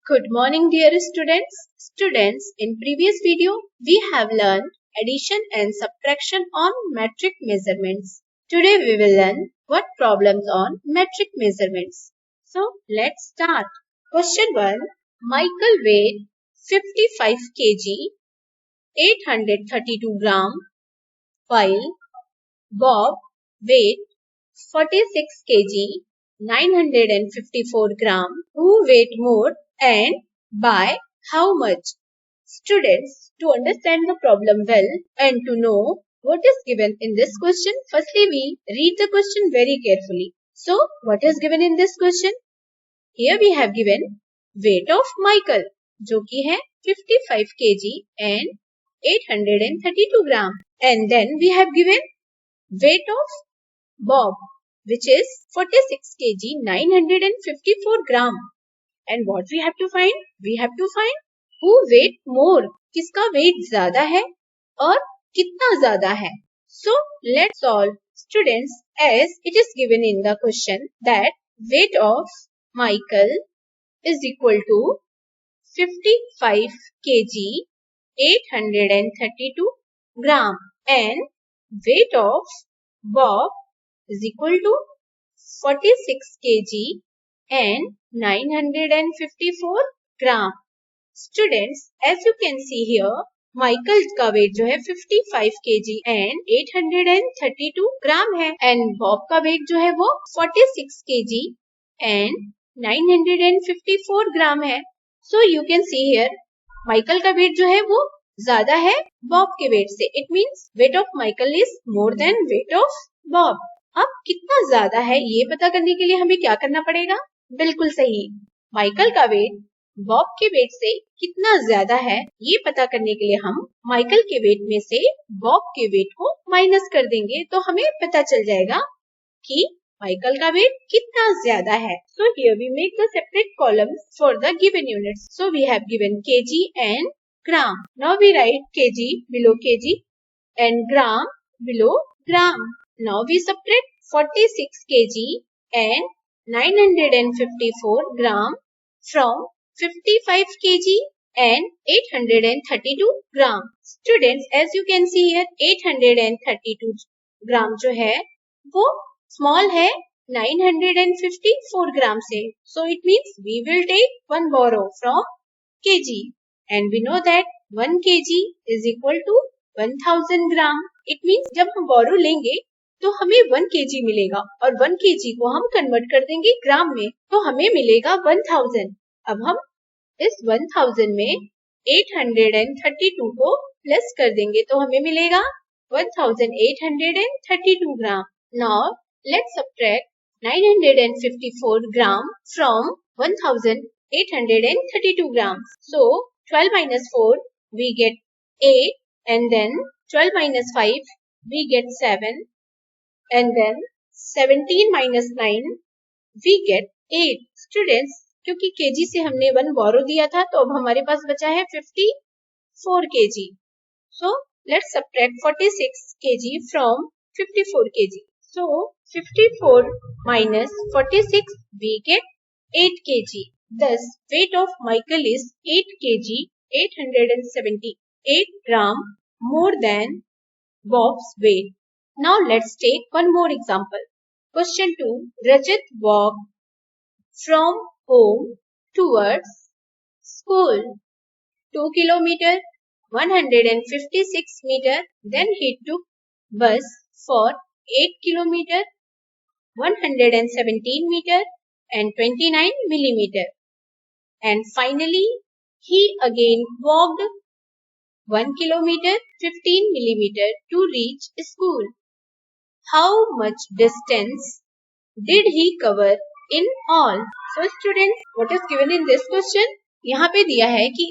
Good morning, dear students. Students, in previous video, we have learned addition and subtraction on metric measurements. Today we will learn what problems on metric measurements. So, let's start. Question 1. Michael weighed 55 kg, 832 gram, while Bob weighed 46 kg, 954 gram. Who weighed more and by how much? Students, to understand the problem well and to know what is given in this question, firstly we read the question very carefully. So, what is given in this question? Here we have given weight of Michael, जो कि है 55 kg and 832 gram. And then we have given weight of Bob, which is 46 kg 954 gram. And what we have to find? We have to find who weight more. किसका weight ज़्यादा है और कितना ज़्यादा है. So let's solve, students, as it is given in the question that weight of Michael is equal to 55 kg 832 gram and weight of Bob is equal to 46 kg and 954 gram. Students, as you can see here, Michael का weight जो है 55 kg and 832 gram है and Bob का weight जो है वो 46 kg and 954 gram है. So you can see here, Michael का weight जो है वो ज़्यादा है Bob के weight से. It means weight of Michael is more than weight of Bob. अब कितना ज़्यादा है ये पता करने के लिए हमें क्या करना पड़ेगा? बिल्कुल सही, माइकल का वेट बॉब के वेट से कितना ज्यादा है ये पता करने के लिए हम माइकल के वेट में से बॉब के वेट को माइनस कर देंगे तो हमें पता चल जाएगा कि माइकल का वेट कितना ज्यादा है. So here we make the separate columns for the given units. So we have given kg and gram. Now we write kg below kg and gram below gram. Now we subtract 46 kg and 954 gram from 55 kg and 832 gram. Students, as you can see here, 832 gram जो है वो small है 954 gram से. So it means we will take one borrow from kg and we know that 1 kg is equal to 1000 gram. It means जब हम borrow लेंगे तो हमें 1 kg मिलेगा और 1 kg को हम कन्वर्ट कर देंगे ग्राम में तो हमें मिलेगा 1000. अब हम इस 1000 में 832 को प्लस कर देंगे तो हमें मिलेगा 1832 gram. Now let's subtract 954 gram from 1832 gram. So 12 minus 4 we get 8 and then 12 minus 5 we get 7. And then 17 minus 9 we get 8. Students, क्योंकि kg से हमने 1 borrow दिया था तो अब हमारे पास बचा है 54 kg. So let's subtract 46 kg from 54 kg. So 54 minus 46 we get 8 kg. Thus weight of Michael is 8 kg 878 gram more than Bob's weight. Now let's take one more example. Question 2. Rajat walked from home towards school 2 km, 156 meter. Then he took bus for 8 km, 117 meter and 29 millimeter. And finally he again walked 1 km, 15 millimeter to reach school. How much distance did he cover in all? So students, what is given in this question? यहाँ पे दिया है कि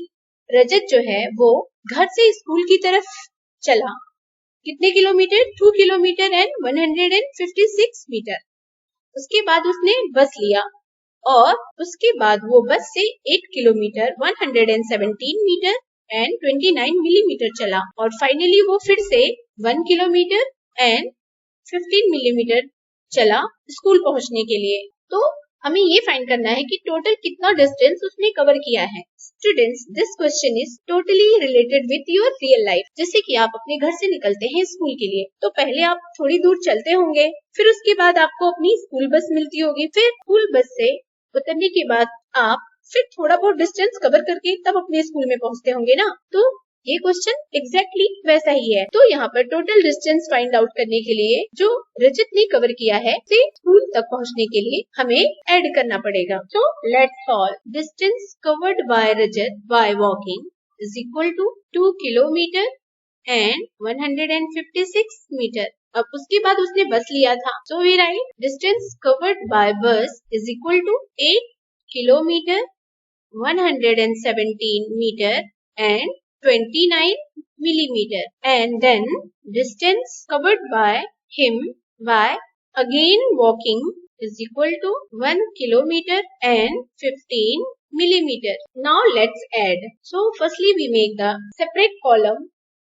रजत जो है वो घर से स्कूल की तरफ चला कितने किलोमीटर? 2 kilometre and 156 metre. उसके बाद उसने बस लिया और उसके बाद वो बस से 8 किलोमीटर 117 मीटर एंड 29 मिलीमीटर चला और फाइनली वो फिर से 1 किलोमीटर एंड 15 मिलीमीटर चला स्कूल पहुंचने के लिए. तो हमें ये फाइंड करना है कि टोटल कितना डिस्टेंस उसने कवर किया है। Students, this question is totally related with your real life. जैसे कि आप अपने घर से निकलते हैं स्कूल के लिए, तो पहले आप थोड़ी दूर चलते होंगे, फिर उसके बाद आपको अपनी स्कूल बस मिलती होगी, फिर स्कूल बस से उतरने के बाद आप फिर थोड़ा बहुत डिस्टेंस कवर करके तब अपने स्कूल में पहुंचते होंगे ना। तो ये क्वेश्चन एग्जैक्टली वैसा ही है। तो यहाँ पर टोटल डिस्टेंस फाइंड आउट करने के लिए जो रजत ने कवर किया है से स्कूल तक पहुँचने के लिए हमें ऐड करना पड़ेगा। तो let's solve. Distance covered by Rajat by walking is equal to 2 kilometre and 156 metre. अब उसके बाद उसने बस लिया था, so we write distance covered by bus is equal to 8 kilometre 117 meter and 29 millimeter, and then distance covered by him by again walking is equal to 1 kilometer and 15 millimeter. Now let's add. So firstly we make the separate column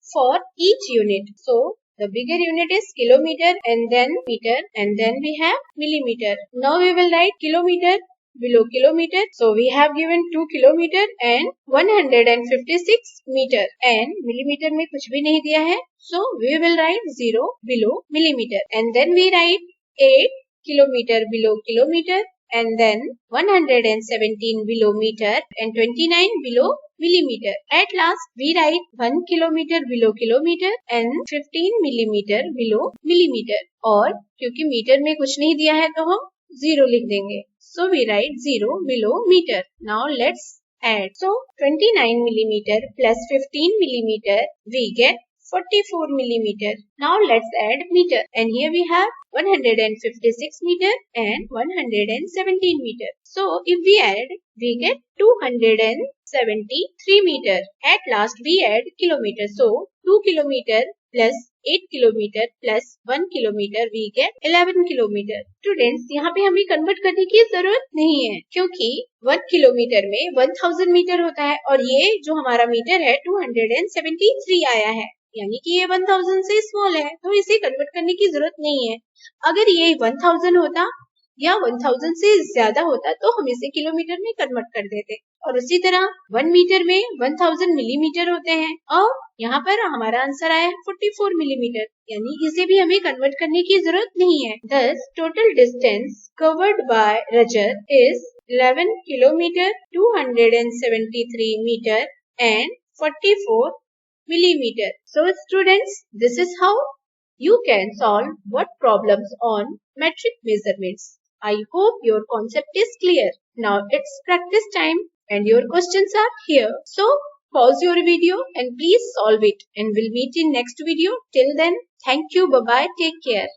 for each unit. So the bigger unit is kilometer and then meter, and then we have millimeter. Now we will write kilometer below kilometer. So we have given 2 kilometer and 156 meter, and millimeter में कुछ भी नहीं दिया है. So we will write 0 below millimeter, and then we write 8 kilometer below kilometer, and then 117 below meter and 29 below millimeter. At last we write 1 kilometer below kilometer and 15 millimeter below millimeter. और क्योंकि metre में कुछ नहीं दिया है तो हम 0 लिख देंगे. So we write 0 below meter. Now let's add. So 29 millimeter plus 15 millimeter we get 44 millimeter. Now let's add meter, and here we have 156 meter and 117 meter. So if we add, we get 273 meter. At last we add kilometer. So 2 kilometer plus 8 kilometer plus 1 kilometer we get 11 kilometer. Students, यहाँ पे हमें convert करने की जरूरत नहीं है, क्योंकि 1 kilometre में 1000 मीटर होता है और ये जो हमारा मीटर है 273 आया है, यानी कि ये 1000 से स्मॉल है, तो इसे कन्वर्ट करने की जरूरत नहीं है. अगर ये 1000 होता या 1000 से ज्यादा होता तो हम इसे किलोमीटर में कन्वर्ट कर देते. और उसी तरह 1 मीटर में 1000 मिलीमीटर होते हैं, और यहाँ पर हमारा आंसर आया 44 मिलीमीटर, यानी इसे भी हमें कन्वर्ट करने की जरूरत नहीं है. Thus total distance covered by Rajat is 11 kilometer 273 meter and 44 millimeter. So students, this is how you can solve what problems on metric measurements. I hope your concept is clear. Now it's practice time and your questions are here. So pause your video and please solve it, and we'll meet in next video. Till then, thank you. Bye bye. Take care.